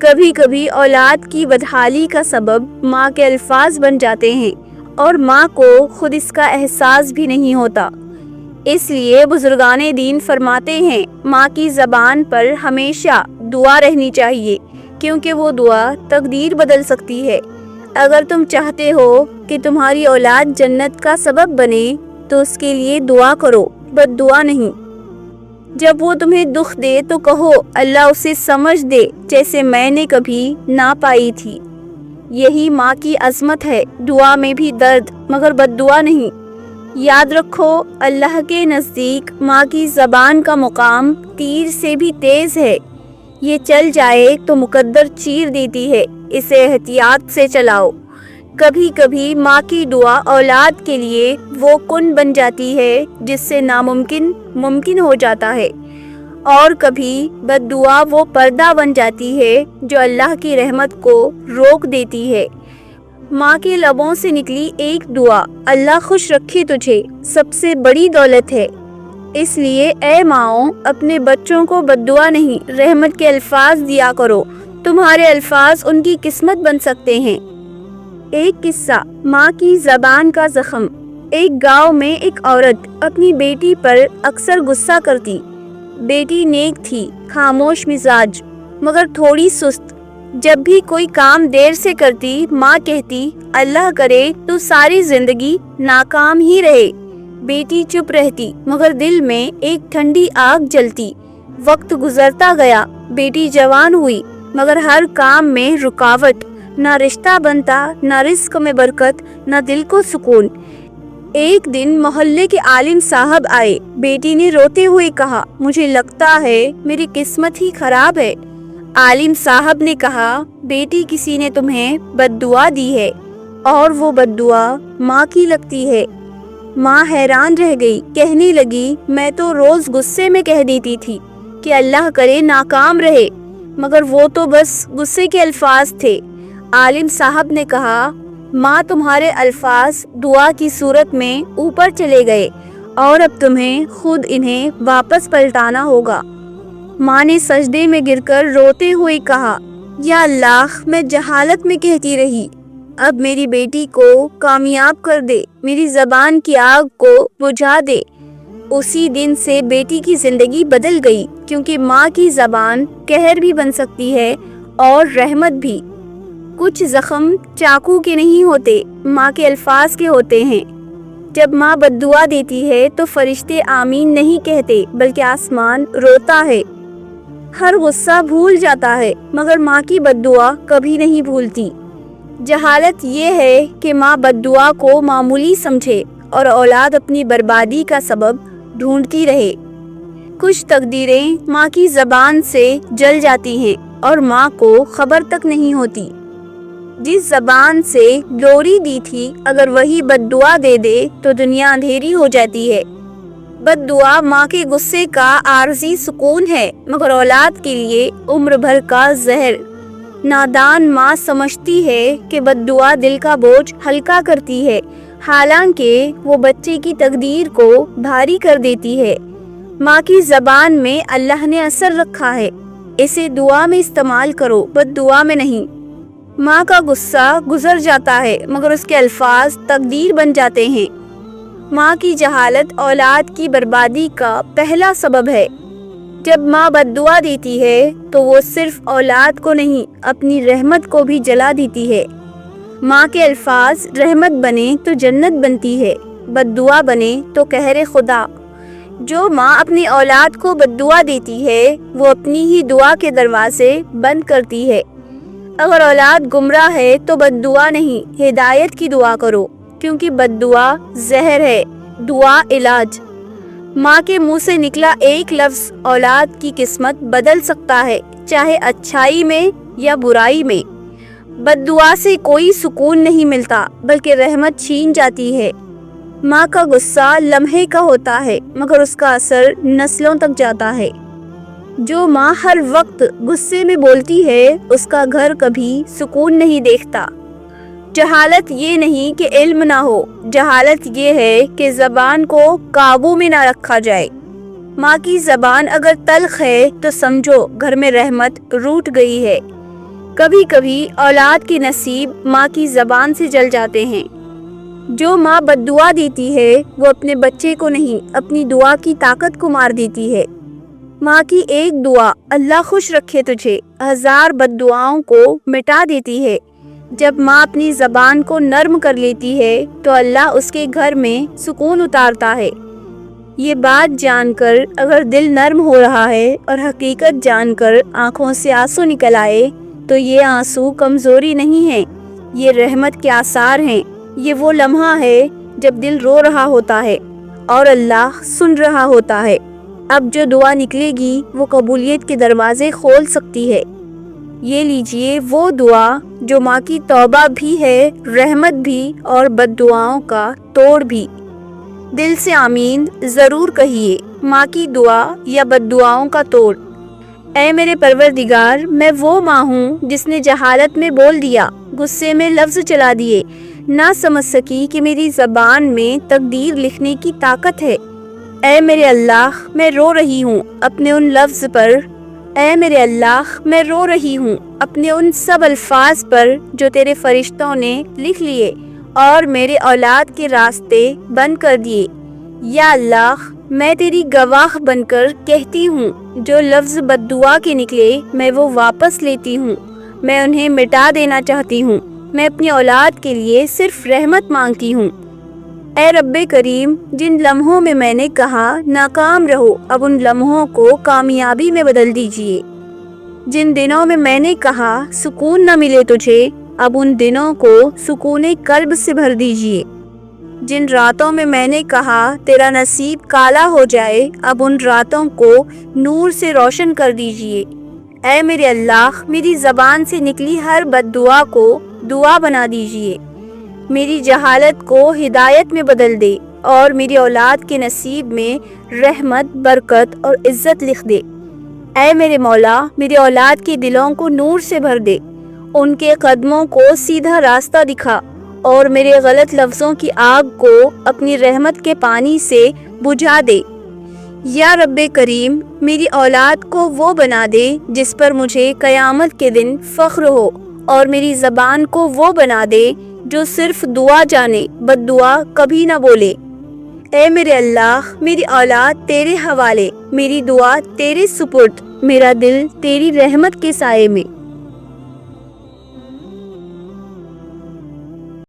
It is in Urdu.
کبھی کبھی اولاد کی بدحالی کا سبب ماں کے الفاظ بن جاتے ہیں اور ماں کو خود اس کا احساس بھی نہیں ہوتا۔ اس لیے بزرگان دین فرماتے ہیں ماں کی زبان پر ہمیشہ دعا رہنی چاہیے، کیونکہ وہ دعا تقدیر بدل سکتی ہے۔ اگر تم چاہتے ہو کہ تمہاری اولاد جنت کا سبب بنے تو اس کے لیے دعا کرو، بد دعا نہیں۔ جب وہ تمہیں دکھ دے تو کہو اللہ اسے سمجھ دے جیسے میں نے کبھی نہ پائی تھی۔ یہی ماں کی عظمت ہے، دعا میں بھی درد مگر بد دعا نہیں۔ یاد رکھو اللہ کے نزدیک ماں کی زبان کا مقام تیر سے بھی تیز ہے۔ یہ چل جائے تو مقدر چیر دیتی ہے، اسے احتیاط سے چلاؤ۔ کبھی کبھی ماں کی دعا اولاد کے لیے وہ کن بن جاتی ہے جس سے ناممکن ممکن ہو جاتا ہے، اور کبھی بد دعا وہ پردہ بن جاتی ہے جو اللہ کی رحمت کو روک دیتی ہے۔ ماں کے لبوں سے نکلی ایک دعا اللہ خوش رکھے تجھے سب سے بڑی دولت ہے۔ اس لیے اے ماؤں اپنے بچوں کو بد دعا نہیں رحمت کے الفاظ دیا کرو، تمہارے الفاظ ان کی قسمت بن سکتے ہیں۔ ایک قصہ، ماں کی زبان کا زخم۔ ایک گاؤں میں ایک عورت اپنی بیٹی پر اکثر غصہ کرتی۔ بیٹی نیک تھی، خاموش مزاج مگر تھوڑی سست۔ جب بھی کوئی کام دیر سے کرتی ماں کہتی اللہ کرے تو ساری زندگی ناکام ہی رہے۔ بیٹی چپ رہتی مگر دل میں ایک ٹھنڈی آگ جلتی۔ وقت گزرتا گیا، بیٹی جوان ہوئی مگر ہر کام میں رکاوٹ، نہ رشتہ بنتا، نہ رزق میں برکت، نہ دل کو سکون۔ ایک دن محلے کے عالم صاحب آئے، بیٹی نے روتے ہوئے کہا مجھے لگتا ہے میری قسمت ہی خراب ہے۔ عالم صاحب نے کہا بیٹی کسی نے تمہیں بد دعا دی ہے، اور وہ بد دعا ماں کی لگتی ہے۔ ماں حیران رہ گئی، کہنے لگی میں تو روز غصے میں کہہ دیتی تھی کہ اللہ کرے ناکام رہے، مگر وہ تو بس غصے کے الفاظ تھے۔ عالم صاحب نے کہا ماں تمہارے الفاظ دعا کی صورت میں اوپر چلے گئے اور اب تمہیں خود انہیں واپس پلٹانا ہوگا۔ ماں نے سجدے میں گر کر روتے ہوئے کہا یا اللہ میں جہالت میں کہتی رہی، اب میری بیٹی کو کامیاب کر دے، میری زبان کی آگ کو بجھا دے۔ اسی دن سے بیٹی کی زندگی بدل گئی، کیونکہ ماں کی زبان قہر بھی بن سکتی ہے اور رحمت بھی۔ کچھ زخم چاقو کے نہیں ہوتے، ماں کے الفاظ کے ہوتے ہیں۔ جب ماں بد دعا دیتی ہے تو فرشتے آمین نہیں کہتے بلکہ آسمان روتا ہے۔ ہر غصہ بھول جاتا ہے مگر ماں کی بد دعا کبھی نہیں بھولتی۔ جہالت یہ ہے کہ ماں بد دعا کو معمولی سمجھے اور اولاد اپنی بربادی کا سبب ڈھونڈتی رہے۔ کچھ تقدیریں ماں کی زبان سے جل جاتی ہیں اور ماں کو خبر تک نہیں ہوتی۔ جس زبان سے لوری دی تھی اگر وہی بد دعا دے دے تو دنیا اندھیری ہو جاتی ہے۔ بد دعا ماں کے غصے کا عارضی سکون ہے مگر اولاد کے لیے عمر بھر کا زہر۔ نادان ماں سمجھتی ہے کہ بد دعا دل کا بوجھ ہلکا کرتی ہے، حالانکہ وہ بچے کی تقدیر کو بھاری کر دیتی ہے۔ ماں کی زبان میں اللہ نے اثر رکھا ہے، اسے دعا میں استعمال کرو، بد دعا میں نہیں۔ ماں کا غصہ گزر جاتا ہے مگر اس کے الفاظ تقدیر بن جاتے ہیں۔ ماں کی جہالت اولاد کی بربادی کا پہلا سبب ہے۔ جب ماں بد دعا دیتی ہے تو وہ صرف اولاد کو نہیں اپنی رحمت کو بھی جلا دیتی ہے۔ ماں کے الفاظ رحمت بنے تو جنت بنتی ہے، بد دعا بنے تو قہر خدا۔ جو ماں اپنی اولاد کو بد دعا دیتی ہے وہ اپنی ہی دعا کے دروازے بند کرتی ہے۔ اگر اولاد گمراہ ہے تو بد دعا نہیں ہدایت کی دعا کرو، کیونکہ بد دعا زہر ہے، دعا علاج۔ ماں کے منہ سے نکلا ایک لفظ اولاد کی قسمت بدل سکتا ہے، چاہے اچھائی میں یا برائی میں۔ بد دعا سے کوئی سکون نہیں ملتا بلکہ رحمت چھین جاتی ہے۔ ماں کا غصہ لمحے کا ہوتا ہے مگر اس کا اثر نسلوں تک جاتا ہے۔ جو ماں ہر وقت غصے میں بولتی ہے اس کا گھر کبھی سکون نہیں دیکھتا۔ جہالت یہ نہیں کہ علم نہ ہو، جہالت یہ ہے کہ زبان کو قابو میں نہ رکھا جائے۔ ماں کی زبان اگر تلخ ہے تو سمجھو گھر میں رحمت روٹ گئی ہے۔ کبھی کبھی اولاد کے نصیب ماں کی زبان سے جل جاتے ہیں۔ جو ماں بد دعا دیتی ہے وہ اپنے بچے کو نہیں، اپنی دعا کی طاقت کو مار دیتی ہے۔ ماں کی ایک دعا اللہ خوش رکھے تجھے 1000 بد دعاؤں کو مٹا دیتی ہے۔ جب ماں اپنی زبان کو نرم کر لیتی ہے تو اللہ اس کے گھر میں سکون اتارتا ہے۔ یہ بات جان کر اگر دل نرم ہو رہا ہے اور حقیقت جان کر آنکھوں سے آنسو نکل آئے تو یہ آنسو کمزوری نہیں ہیں، یہ رحمت کے آثار ہیں۔ یہ وہ لمحہ ہے جب دل رو رہا ہوتا ہے اور اللہ سن رہا ہوتا ہے۔ اب جو دعا نکلے گی وہ قبولیت کے دروازے کھول سکتی ہے۔ یہ لیجئے وہ دعا جو ماں کی توبہ بھی ہے، رحمت بھی اور بد دعاؤں کا توڑ بھی۔ دل سے آمین ضرور کہیے، ماں کی دعا یا بد دعاؤں کا توڑ۔ اے میرے پروردگار، میں وہ ماں ہوں جس نے جہالت میں بول دیا، غصے میں لفظ چلا دیے، نہ سمجھ سکی کہ میری زبان میں تقدیر لکھنے کی طاقت ہے۔ اے میرے اللہ، میں رو رہی ہوں اپنے ان لفظ پر۔ اے میرے اللہ، میں رو رہی ہوں اپنے ان سب الفاظ پر جو تیرے فرشتوں نے لکھ لیے اور میرے اولاد کے راستے بند کر دیے۔ یا اللہ، میں تیری گواہ بن کر کہتی ہوں، جو لفظ بد دعا کے نکلے میں وہ واپس لیتی ہوں، میں انہیں مٹا دینا چاہتی ہوں۔ میں اپنی اولاد کے لیے صرف رحمت مانگتی ہوں۔ اے رب کریم، جن لمحوں میں میں نے کہا ناکام رہو، اب ان لمحوں کو کامیابی میں بدل دیجیے۔ جن دنوں میں نے کہا سکون نہ ملے تجھے، اب ان دنوں کو سکون قلب سے بھر دیجیے۔ جن راتوں میں نے کہا تیرا نصیب کالا ہو جائے، اب ان راتوں کو نور سے روشن کر دیجیے۔ اے میرے اللہ، میری زبان سے نکلی ہر بد دعا کو دعا بنا دیجیے۔ میری جہالت کو ہدایت میں بدل دے اور میری اولاد کے نصیب میں رحمت، برکت اور عزت لکھ دے۔ اے میرے مولا، میری اولاد کے دلوں کو نور سے بھر دے، ان کے قدموں کو سیدھا راستہ دکھا اور میرے غلط لفظوں کی آگ کو اپنی رحمت کے پانی سے بجھا دے۔ یا رب کریم، میری اولاد کو وہ بنا دے جس پر مجھے قیامت کے دن فخر ہو، اور میری زبان کو وہ بنا دے جو صرف دعا جانے، بد دعا کبھی نہ بولے۔ اے میرے اللہ، میری اولاد تیرے حوالے، میری دعا تیرے سپرد، میرا دل تیری رحمت کے سائے میں۔